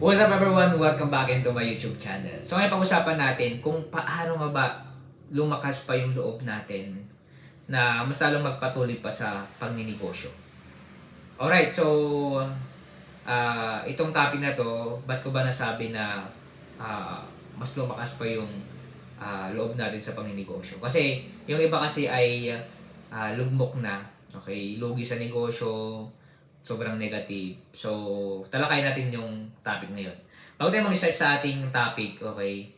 What's up everyone? Welcome back into my YouTube channel. So ngayon pag-usapan natin kung paano nga ba lumakas pa yung loob natin na mas lalong magpatuloy pa sa pagninegosyo. Alright, so itong topic na to, ba't ko ba nasabi na mas lumakas pa yung loob natin sa pagninegosyo? Kasi yung iba kasi ay lugmok na, okay, lugi sa negosyo, sobrang negative. So, talakayin natin yung topic ngayon. Bago tayo mag-start sa ating topic, okay,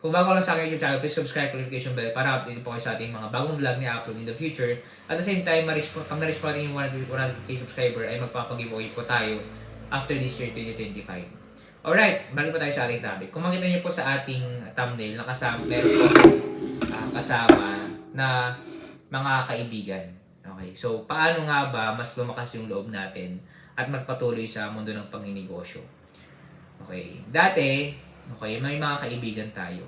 kung bago lang sa aking YouTube channel, please subscribe, notification bell para update po kayo sa ating mga bagong vlog na upload in the future. At the same time, pag na-reach po natin yung 100k subscriber, ay magpapag-giveaway po tayo after this year 2025. Alright, balik po tayo sa ating topic. Kung makita niyo po sa ating thumbnail, meron po kasama na mga kaibigan. Okay, so paano nga ba mas lumakas yung loob natin at magpatuloy sa mundo ng pagninegosyo? Okay, dati, okay, may mga kaibigan tayo.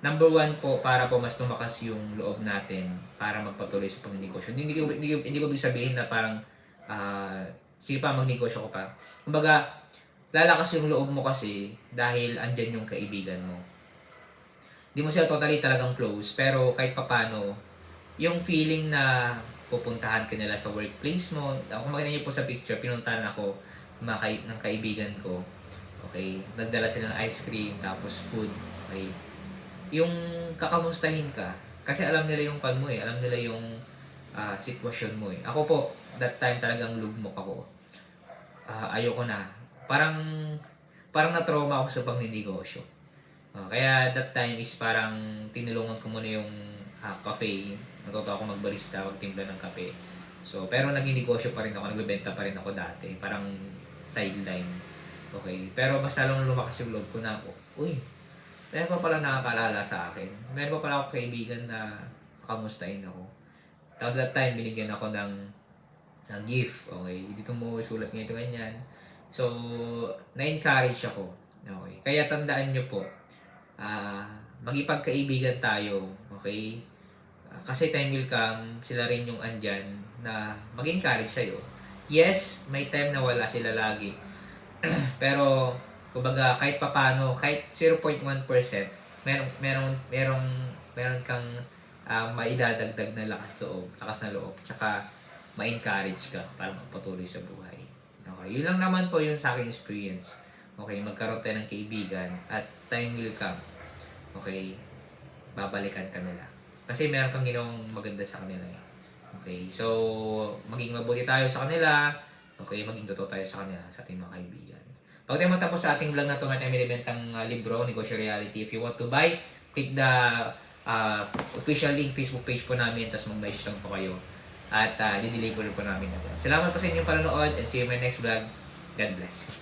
Number one po, para po mas lumakas yung loob natin para magpatuloy sa pagninegosyo. Hindi ko ibig sabihin na parang sige pa, magnegosyo ko pa. Kumbaga, lalakas yung loob mo kasi dahil andyan yung kaibigan mo. Hindi mo sila totally talagang close, pero kahit papano, yung feeling na pupuntahan ka nila sa workplace mo. Kung makita niyo po sa picture, pinuntahan ako ng kaibigan ko. Okay, nagdala sila ng ice cream, tapos food. Okay, yung kakamustahin ka, kasi alam nila yung pan mo eh, alam nila yung sitwasyon mo eh. Ako po, that time talagang lugmok ako. Ayoko na. Parang na-trauma ako sa pagninegosyo. Kaya that time is parang tinulungan ko muna yung cafe. Natuto ako magbarista, magtimpla ng kape. So, pero naging negosyo pa rin ako, nagbebenta pa rin ako dati. Parang sideline. Okay. Pero mas lalong lumakas yung loob ko na ako. Uy, meron pa pala nakakalala sa akin. Meron pa pala ako kaibigan na kamustahin ako. Tapos that time, binigyan ako ng gift. Okay. Dito mo sulat ganito ganyan. So, na-encourage ako. Okay. Kaya tandaan nyo po, magipagkaibigan tayo. Okay. Kasi time will come, sila rin yung andyan na mag-encourage sa'yo. Yes, may time na wala sila lagi. Pero, kumbaga, kahit papano, kahit 0.1%, meron kang maidadagdag na lakas na loob, tsaka ma-encourage ka para magpatuloy sa buhay. Okay, yun lang naman po yung sa aking experience. Okay, magkaroon tayo ng kaibigan at time will come. Okay, babalikan ka nila. Kasi meron kang ginawang maganda sa kanila eh. Okay, so maging mabuti tayo sa kanila. Okay, maging totoo tayo sa kanila, sa ating mga kaibigan. Pag tayo matapos sa ating vlog na ito, may tayo binibentang libro, Negosyo Reality. If you want to buy, click the official link Facebook page po namin, tapos mag-message lang po kayo. At dideliver po namin agad. Salamat po sa inyong panonood and see you in my next vlog. God bless.